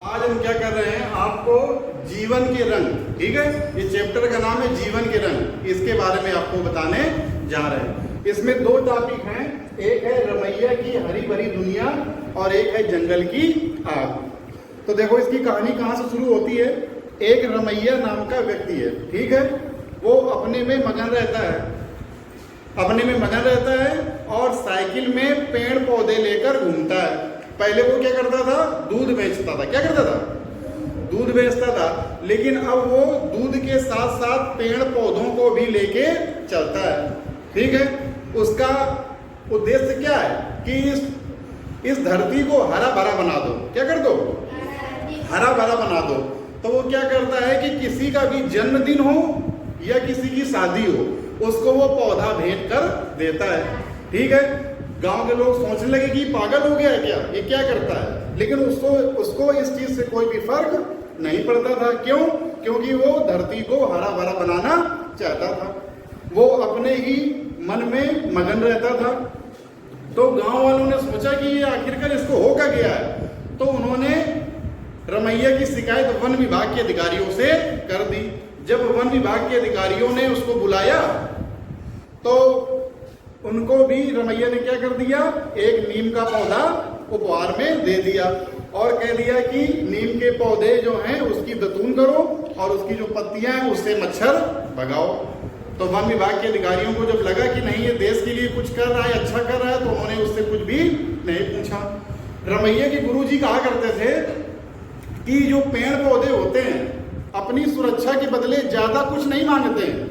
आज हम क्या कर रहे हैं, आपको जीवन के रंग, ठीक है, ये चैप्टर का नाम है जीवन के रंग, इसके बारे में आपको बताने जा रहे हैं। इसमें दो टॉपिक हैं, एक है रमैया की हरी भरी दुनिया और एक है जंगल की आग। तो देखो इसकी कहानी कहाँ से शुरू होती है। एक रमैया नाम का व्यक्ति है, ठीक है, वो अपने में मगन रहता है और साइकिल में पेड़ पौधे लेकर घूमता है। पहले वो क्या करता था, दूध बेचता था। क्या करता था? दूध बेचता था। लेकिन अब वो दूध के साथ साथ पेड़ पौधों को भी लेके चलता है, ठीक है। उसका उद्देश्य क्या है कि इस धरती को हरा भरा बना दो। क्या कर दो? हरा भरा बना दो। तो वो क्या करता है कि किसी का भी जन्मदिन हो या किसी की शादी हो, उसको वो पौधा भेंट कर देता है, ठीक है। गांव के लोग सोचने लगे कि पागल हो गया है क्या, ये क्या करता है। लेकिन उसको इस चीज से कोई भी फर्क नहीं पड़ता था। क्यों? क्योंकि वो धरती को हरा भरा बनाना चाहता था। वो अपने ही मन में मगन रहता था। तो गांव वालों ने सोचा कि ये आखिरकार इसको हो क्या गया है। तो उन्होंने रमैया की शिकायत वन विभाग के अधिकारियों से कर दी। जब वन विभाग के अधिकारियों ने उसको बुलाया तो उनको भी रमैया ने क्या कर दिया, एक नीम का पौधा उपहार में दे दिया और कह दिया कि नीम के पौधे जो हैं उसकी दतून करो और उसकी जो पत्तियां हैं उससे मच्छर भगाओ। तो वन विभाग के अधिकारियों को जब लगा कि नहीं ये देश के लिए कुछ कर रहा है, अच्छा कर रहा है, तो उन्होंने उससे कुछ भी नहीं पूछा। रमैया के गुरुजी कहा करते थे कि जो पेड़ पौधे होते हैं अपनी सुरक्षा के बदले ज्यादा कुछ नहीं मांगते हैं।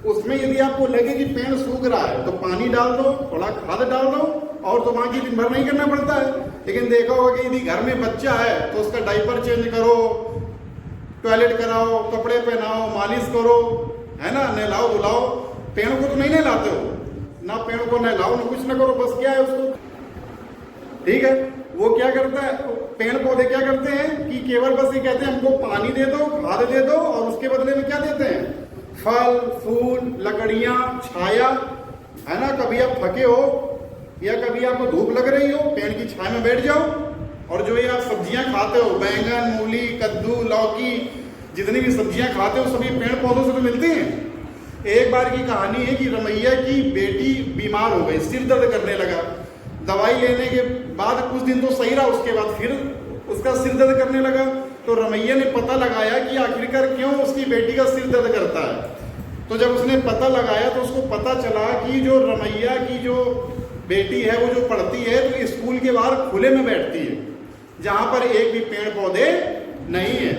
उसमें यदि आपको लगे कि पेड़ सूख रहा है तो पानी डाल दो, थोड़ा खाद डाल दो और तो बाकी दिन भर नहीं करना पड़ता है। लेकिन देखा होगा कि यदि घर में बच्चा है तो उसका डायपर चेंज करो, टॉयलेट कराओ, कपड़े पहनाओ, मालिश करो, है ना, नहलाओ धुलाओ। पेड़ को तो नहीं नहलाते हो ना, पेड़ को नहलाओ ना कुछ ना करो, बस क्या है उसको, ठीक है। वो क्या करता है, पेड़ पौधे क्या करते हैं कि केवल बस ये कहते हैं हमको पानी दे दो, खाद दे दो और उसके बदले में क्या देते हैं, फल फूल, लकड़ियां, छाया, है ना। कभी आप थके हो या कभी आपको धूप लग रही हो, पेड़ की छाया में बैठ जाओ और जो ये आप सब्जियां खाते हो, बैंगन, मूली, कद्दू, लौकी, जितनी भी सब्जियां खाते हो सभी पेड़ पौधों से तो मिलती हैं। एक बार की कहानी है कि रमैया की बेटी बीमार हो गई, सिर दर्द करने लगा। दवाई लेने के बाद कुछ दिन तो सही रहा, उसके बाद फिर उसका सिर दर्द करने लगा। तो रमैया ने पता लगाया कि आखिरकार क्यों उसकी बेटी का सिर दर्द करता है। तो जब उसने पता लगाया तो उसको पता चला कि जो रमैया की जो बेटी है वो जो पढ़ती है तो स्कूल के बाहर खुले में बैठती है, जहां पर एक भी पेड़ पौधे नहीं है।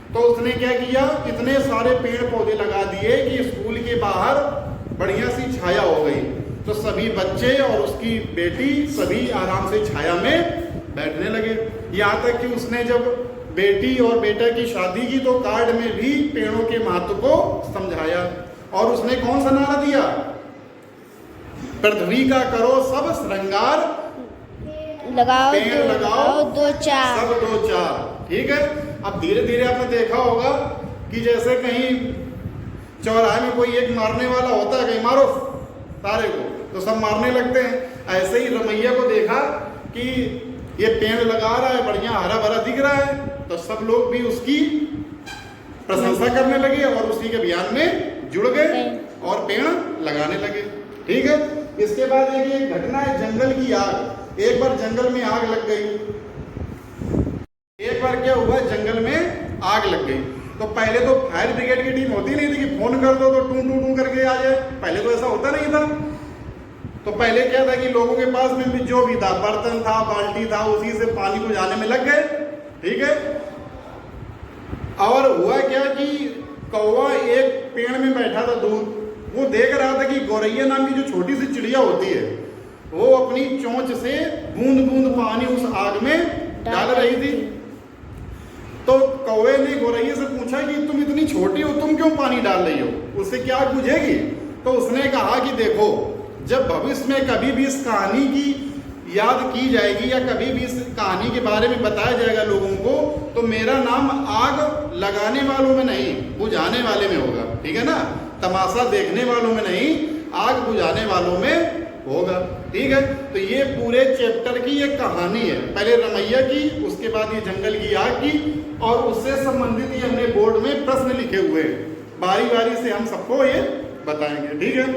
तो उसने क्या किया, इतने सारे पेड़ पौधे लगा दिए कि स्कूल के बाहर बढ़िया सी छाया हो गई। तो सभी बच्चे और उसकी बेटी सभी आराम से छाया में बैठने लगे। यहाँ तक कि उसने जब बेटी और बेटा की शादी की तो कार्ड में भी पेड़ों के महत्व को समझाया और उसने कौन सा नारा दिया, पृथ्वी का करो सब श्रृंगार, लगाओ पेड़ लगाओ दो चार, सब दो चार, ठीक है। अब धीरे धीरे आपने देखा होगा कि जैसे कहीं चौराहे में कोई एक मारने वाला होता है, कहीं मारो सारे को, तो सब मारने लगते हैं। ऐसे ही रमैया को देखा कि ये पेड़ लगा रहा है, बढ़िया हरा भरा दिख रहा है, तो सब लोग भी उसकी प्रशंसा करने लगे और उसी के अभियान में जुड़ गए और पेड़ लगाने लगे, ठीक है। इसके बाद एक घटना है जंगल की आग। एक बार जंगल में आग लग गई। एक बार क्या हुआ, जंगल में आग लग गई। तो पहले तो फायर ब्रिगेड की टीम होती नहीं थी कि फोन कर दो तो टू टू टू करके आ जाए, पहले तो ऐसा होता नहीं था। तो पहले क्या था कि लोगों के पास में भी जो भी था, बर्तन था, बाल्टी था, उसी से पानी को जाने में लग गए, ठीक है। और हुआ क्या कि कौवा एक पेड़ में बैठा था दूर, वो देख रहा था कि गौरैया नाम की जो छोटी सी चिड़िया होती है वो अपनी चोंच से बूंद बूंद पानी उस आग में डाल रही थी। तो कौवे ने गौरैया से पूछा कि तुम इतनी छोटी हो, तुम क्यों पानी डाल रही हो, उससे क्या आग बुझेगी। तो उसने कहा कि देखो, जब भविष्य में कभी भी इस कहानी की याद की जाएगी या कभी भी इस कहानी के बारे में बताया जाएगा लोगों को, तो मेरा नाम आग लगाने वालों में नहीं, बुझाने वाले में होगा, ठीक है ना। तमाशा देखने वालों में नहीं, आग बुझाने वालों में होगा। ठीक है। तो ये पूरे चैप्टर की एक कहानी है, पहले रमैया की, उसके बाद ये जंगल की आग की, और उससे संबंधित ही हमने बोर्ड में प्रश्न लिखे हुए हैं, बारी बारी से हम सबको ये बताएंगे, ठीक है।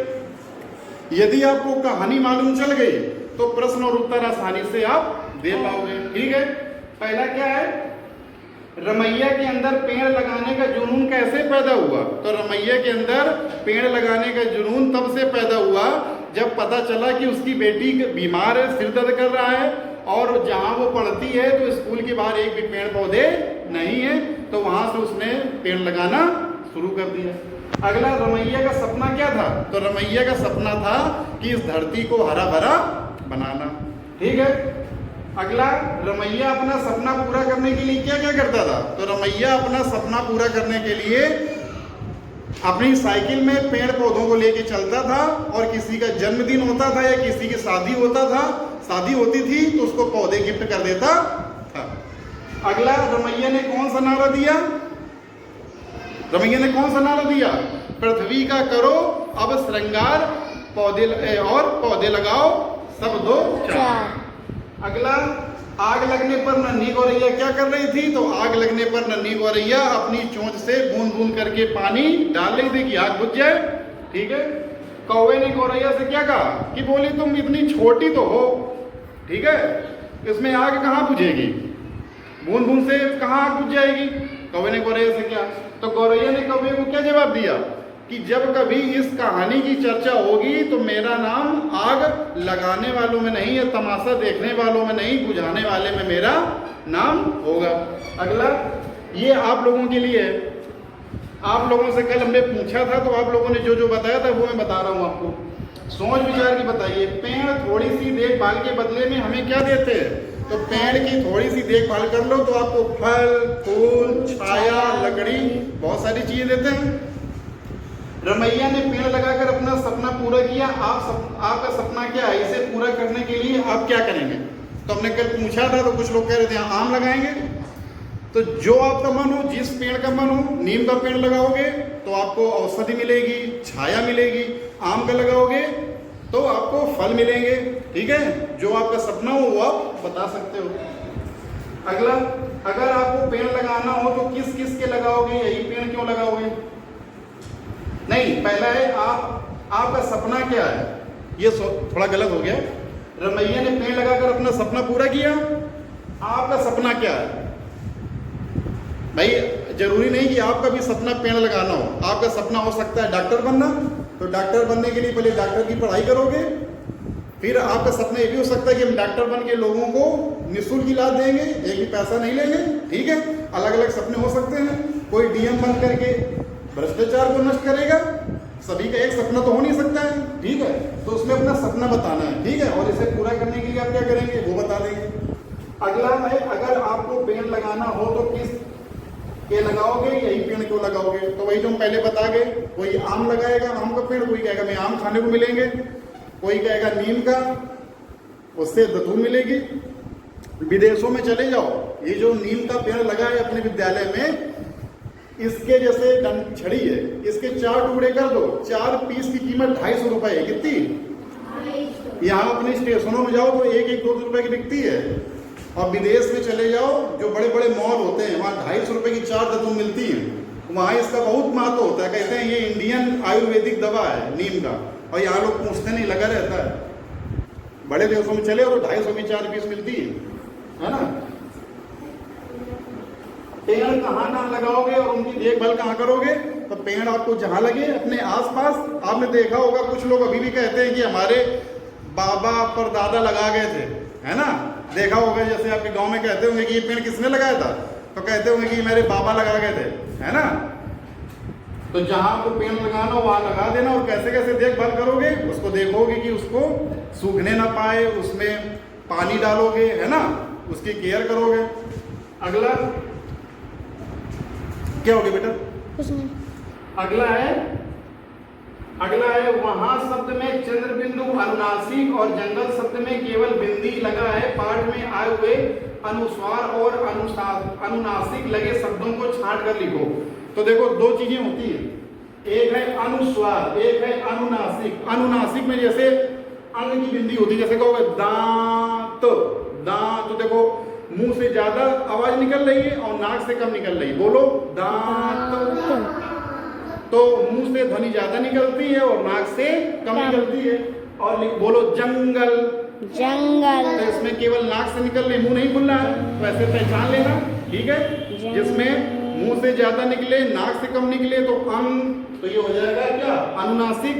यदि आपको कहानी मालूम चल गई तो प्रश्न और उत्तर आसानी से आप दे पाओगे, ठीक है। पहला क्या है, रमैया के अंदर पेड़ लगाने का जुनून कैसे पैदा हुआ? तो रमैया के अंदर पेड़ लगाने का जुनून तब से पैदा हुआ जब पता चला कि उसकी बेटी बीमार है, सिर दर्द कर रहा है, और जहाँ वो पढ़ती है तो स्कूल के बाहर एक भी पेड़ पौधे नहीं है, तो वहाँ से उसने पेड़ लगाना शुरू कर दिया। अगला, रमैया का सपना क्या था? तो रमैया का सपना था कि इस धरती को हरा भरा बनाना, ठीक है। अगला, रमैया अपना सपना पूरा करने के लिए क्या क्या करता था? तो रमैया अपना सपना पूरा करने के लिए अपनी साइकिल में पेड़ पौधों को लेके चलता था, और किसी का जन्मदिन होता था या किसी की शादी होता था, शादी होती थी तो उसको पौधे गिफ्ट कर देता था। अगला, रमैया ने कौन सा नारा दिया? रमैया ने कौन सा नारा दिया? पृथ्वी का करो अब श्रृंगार, पौधे और पौधे लगाओ सब दो चार। अगला, आग लगने पर नन्ही गौरैया क्या कर रही थी? तो आग लगने पर नन्ही गौरैया अपनी चोंच से बूंद बूंद करके पानी डाल रही थी कि आग बुझ जाए, ठीक है। कौवे ने गौरैया से क्या कहा कि बोली तुम इतनी छोटी तो हो, ठीक है, इसमें आग कहाँ बुझेगी, बूंद बूंद से कहाँ आग बुझ जाएगी? कौवे ने गौरैया से क्या, तो गौरैया ने कौवे को क्या जवाब दिया कि जब कभी इस कहानी की चर्चा होगी तो मेरा नाम आग लगाने वालों में नहीं है, तमाशा देखने वालों में नहीं, बुझाने वाले में मेरा नाम होगा। अगला, ये आप लोगों के लिए, आप लोगों से कल हमने पूछा था तो आप लोगों ने जो जो बताया था वो मैं बता रहा हूँ आपको, सोच विचार की बताइए। पेड़ थोड़ी सी देखभाल के बदले में हमें क्या देते हैं? तो पेड़ की थोड़ी सी देखभाल कर लो तो आपको फल, फूल, छाया, लकड़ी, बहुत सारी चीजें देते हैं। रमैया ने पेड़ लगाकर अपना सपना पूरा किया। आपका सपना क्या है? इसे पूरा करने के लिए आप क्या करेंगे? तो हमने कल पूछा था तो कुछ लोग कह रहे थे आम लगाएंगे। तो जो आपका मन हो, जिस पेड़ का मन हो, नीम का पेड़ लगाओगे तो आपको औषधि मिलेगी, छाया मिलेगी। आम का लगाओगे तो आपको फल मिलेंगे, ठीक है। जो आपका सपना हो वो आप बता सकते हो। अगला, अगर आपको पेड़ लगाना हो तो किस किस के लगाओगे? यही पेड़ क्यों लगाओगे? नहीं, पहला है आपका सपना क्या है? ये थोड़ा गलत हो गया। रमैया ने पेड़ लगाकर अपना सपना पूरा किया। आपका सपना क्या है? भाई जरूरी नहीं कि आपका भी सपना पेड़ लगाना हो। आपका सपना हो सकता है डॉक्टर बनना, तो डॉक्टर बनने के लिए पहले डॉक्टर की पढ़ाई करोगे। फिर आपका सपना ये भी हो सकता है कि हम डॉक्टर बन के लोगों को निःशुल्क इलाज देंगे, एक भी पैसा नहीं लेंगे, ठीक है। अलग अलग सपने हो सकते हैं। कोई डीएम बन करके भ्रष्टाचार को नष्ट करेगा। सभी का एक सपना तो हो नहीं सकता है, ठीक है। तो उसमें अपना सपना बताना है, ठीक है, और इसे पूरा करने के लिए आप क्या करेंगे वो बता देंगे। अगला है, अगर आपको पेड़ लगाना हो तो किस के लगाओगे? यही पेड़ क्यों लगाओगे? तो वही जो हम पहले बता गए। कोई आम लगाएगा, आम का पेड़, कोई कहेगा मैं आम खाने को मिलेंगे, कोई कहेगा नीम का, उससे दतूर मिलेगी। विदेशों में चले जाओ, ये जो नीम का पेड़ लगा है अपने विद्यालय में, इसके जैसे छड़ी है, इसके 4 टुकड़े कर दो, 4 पीस की कीमत 250 रुपए है। कितनी? यहाँ अपने स्टेशनों में जाओ तो 1-1, 2 रुपए की बिकती है। और विदेश में चले जाओ, जो बड़े बड़े मॉल होते हैं, वहाँ 250 रुपए की 4 दतूर मिलती है। वहाँ इसका बहुत महत्व होता है। कहते हैं ये इंडियन आयुर्वेदिक दवा है नीम का, और यहाँ लोग पूछते नहीं, लगा रहता है। बड़े देशों में चले और 250 की 4 पीस मिलती है ना। पेड़ कहाँ लगाओगे और उनकी देखभाल कहाँ करोगे? तो पेड़ आपको जहाँ लगे अपने आसपास। आपने देखा होगा कुछ लोग अभी भी कहते हैं कि हमारे बाबा परदादा लगा गए थे, है ना। देखा होगा, जैसे आपके गांव में कहते होंगे कि ये पेड़ किसने लगाया था, तो कहते होंगे कि मेरे बाबा लगा गए थे, है ना। तो जहाँ आपको पेड़ लगाना हो वहाँ लगा देना। और कैसे कैसे देखभाल करोगे? उसको देखोगे कि उसको सूखने ना पाए, उसमें पानी डालोगे, है ना, उसकी केयर करोगे। अगला क्या हो गया बेटा? कुछ नहीं। अगला है वहां शब्द में चंद्र बिंदु अनुनासिक और जंगल शब्द में केवल बिंदी लगा है। पाठ में आए हुए अनुस्वार और अनुनासिक लगे शब्दों को छांट कर लिखो। तो देखो 2 चीजें होती है, एक है अनुस्वार, एक है अनुनासिक। अनुनासिक में जैसे अंग की बिंदी होती है, जैसे कहोगे दांत, दांत, तो देखो मुंह से ज्यादा आवाज निकल रही है और नाक से कम निकल रही है, बोलो दांत। तो मुंह से ध्वनि ज्यादा निकलती है और नाक से कम निकलती है। और बोलो जंगल, जंगल। तो इसमें केवल नाक से निकल रही, मुंह नहीं खुल रहा है, तो ऐसे पहचान लेना, ठीक है। जिसमें मुंह से ज्यादा निकले, नाक से कम निकले तो अंग, तो ये हो जाएगा क्या, अनुनासिक।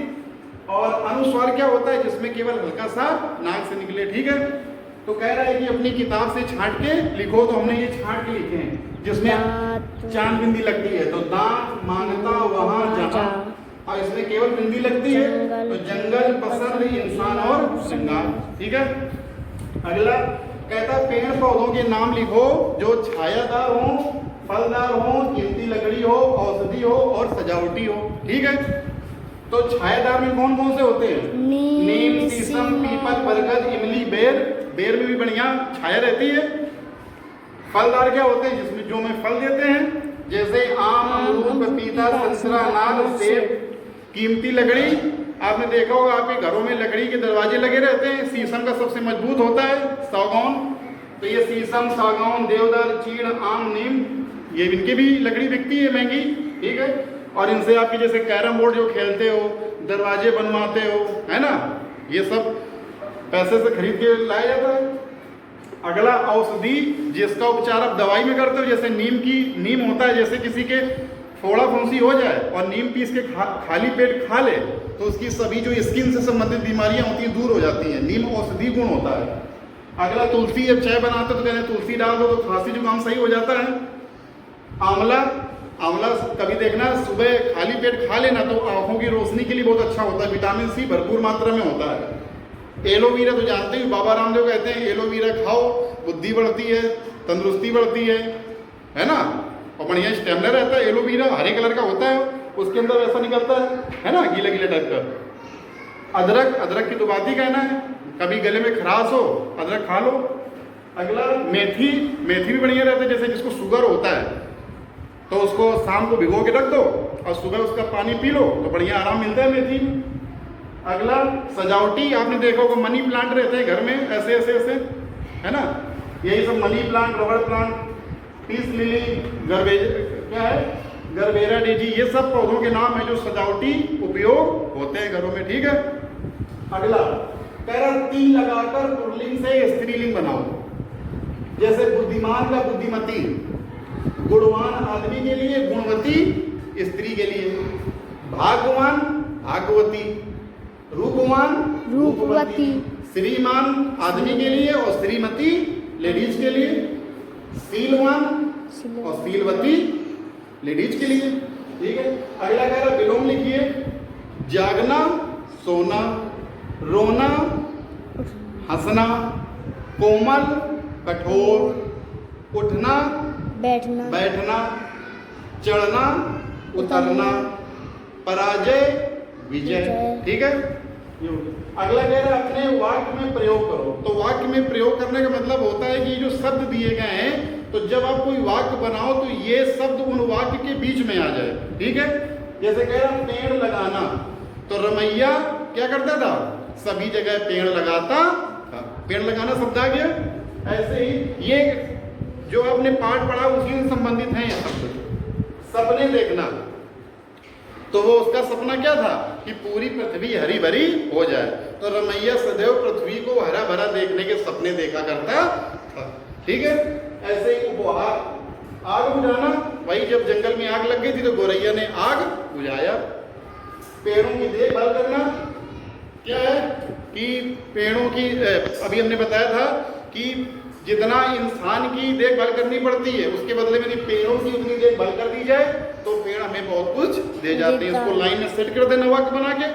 और अनुस्वार क्या होता है, जिसमें केवल हल्का सा नाक से निकले, ठीक है। तो कह रहा है कि अपनी किताब से छांट के लिखो, तो हमने ये छांट के लिखे हैं, जिसमें चांद बिंदी लगती है, तो दांत मांगता वहां जहां, और इसमें केवल बिंदी लगती है, तो जंगल, पसंद, इंसान और श्रृंगार, ठीक है। अगला कहता पेड़ पौधों के नाम लिखो जो छायादार हो, फलदार हो, कीमती लकड़ी हो, औषधि हो और सजावटी हो, ठीक है। तो छायादार में कौन कौन से होते हैं, नीम, शीशम, पीपल, बरगद, इमली, बेर, बेर में भी बढ़िया छाया रहती है। फलदार क्या होते हैं, जिसमें जो में फल देते हैं, जैसे आम, अमरूद, पपीता, संतरा, अनार, सेब। कीमती लकड़ी, आपने देखा होगा आपके घरों में लकड़ी के दरवाजे लगे रहते हैं, शीशम का सबसे मजबूत होता है, सागौन, तो ये शीशम, सागौन, देवदार, चीड़, आम, नीम, ये इनकी भी लकड़ी बिकती है महंगी, ठीक है। और इनसे आपकी जैसे कैरम बोर्ड जो खेलते हो, दरवाजे बनवाते हो, है ना, ये सब पैसे से खरीद के लाया जाता है। अगला औषधि, जिसका उपचार आप दवाई में करते हो, जैसे नीम होता है, जैसे किसी के फोड़ा फुंसी हो जाए और नीम पीस के खाली पेट खा ले, तो उसकी सभी जो स्किन से संबंधित बीमारियां होती हैं दूर हो जाती हैं, नीम औषधि गुण होता है। अगला तुलसी, जब चाय बनाते हो तो कहते हैं तुलसी डाल दो तो खांसी जुकाम सही हो जाता है। आंवला, आंवला कभी देखना सुबह खाली पेट खा लेना तो आंखों की रोशनी के लिए बहुत अच्छा होता है, विटामिन सी भरपूर मात्रा में होता है। एलोवेरा तो जानते ही, बाबा रामदेव कहते हैं एलोवेरा खाओ, बुद्धि बढ़ती है, तंदुरुस्ती बढ़ती है ना, और बढ़िया स्टेमिना रहता है। एलोवेरा हरे कलर का होता है, उसके अंदर ऐसा निकलता है ना, गीला गीला टाइप का। अदरक, अदरक की तो बात ही कहना है, कभी गले में खराश हो अदरक खा लो। अगला मेथी, मेथी भी बढ़िया रहता है, जैसे जिसको शुगर होता है तो उसको शाम को भिगो के रख दो और सुबह उसका पानी पी लो तो बढ़िया आराम मिलता है मेथी में। अगला सजावटी, आपने देखा होगा मनी प्लांट रहते हैं घर में, ऐसे ऐसे ऐसे, है ना, यही सब मनी प्लांट, रबड़ प्लांट, पीस लिली, गरबेरा डेजी, ये सब पौधों के नाम है जो सजावटी उपयोग होते हैं घरों में, ठीक है। अगला कह रहा तीन लगाकर पुल्लिंग से स्त्रीलिंग बनाओ, जैसे बुद्धिमान का बुद्धिमती, गुणवान आदमी के लिए गुणवती स्त्री के लिए, भाग्यवान भागवती, रूपवान रूपवती, श्रीमान आदमी के लिए और श्रीमती लेडीज के लिए, शीलवान और शीलवती लेडीज के लिए, ठीक है। अगला कह रहा विलोम लिखिए, जागना, सोना, रोना, हंसना, कोमल, कठोर, उठना, बैठना, चढ़ना, उतरना, पराजय, विजय, ठीक है। अगला कह रहा है अपने वाक्य में प्रयोग करो, तो वाक्य में प्रयोग करने का मतलब होता है कि जो शब्द दिए गए हैं, तो जब आप कोई वाक्य बनाओ तो ये शब्द उन वाक्य के बीच में आ जाए, ठीक है। जैसे कह रहा पेड़ लगाना, तो रमैया क्या करता था, सभी जगह पेड़ लगाता था, पेड़ लगाना शब्द आ गया। ऐसे ही ये जो आपने पाठ पढ़ा उसी से संबंधित है ये शब्द। सपने देखना, तो वो उसका सपना क्या था कि पूरी पृथ्वी हरी भरी हो जाए, तो रमैया सदैव पृथ्वी को हरा भरा देखने के सपने देखा करता था, ठीक है। ऐसे ही उपहार, आग बुझाना, वही जब जंगल में आग लग गई थी तो गोरैया ने आग बुझाया। पेड़ों की देखभाल करना क्या है कि पेड़ों की, अभी हमने बताया था कि जितना इंसान की देखभाल करनी पड़ती है उसके बदले में पेड़ों की उतनी देखभाल कर दी जाए तो पेड़ हमें बहुत कुछ दे जाते हैं। इसको लाइन में सेट कर देना वाक्य बना के।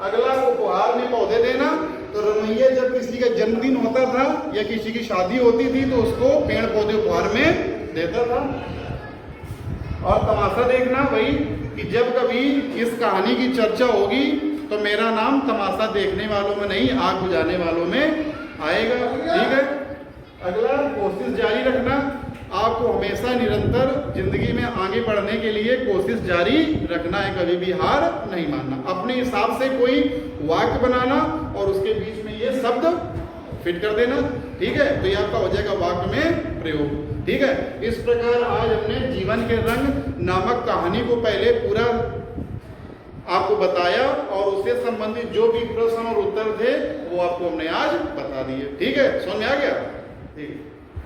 अगला उपहार में पौधे देना, तो रमैया जब किसी का जन्मदिन होता था या किसी की शादी होती थी तो उसको पेड़ पौधे उपहार में देता था। और तमाशा देखना, वही कि जब कभी इस कहानी की चर्चा होगी तो मेरा नाम तमाशा देखने वालों में नहीं, आग बुझाने वालों में आएगा, ठीक है। अगला कोशिश जारी रखना, आपको हमेशा निरंतर जिंदगी में आगे बढ़ने के लिए कोशिश जारी रखना है, कभी भी हार नहीं मानना। अपने हिसाब से कोई वाक्य बनाना और उसके बीच में ये शब्द फिट कर देना, ठीक है। तो ये आपका हो जाएगा वाक्य में प्रयोग, ठीक है। इस प्रकार आज हमने जीवन के रंग नामक कहानी को पहले पूरा आपको बताया और उससे संबंधित जो भी प्रश्न और उत्तर थे वो आपको हमने आज बता दिए, ठीक है। समझ में आ गया? ठीक है।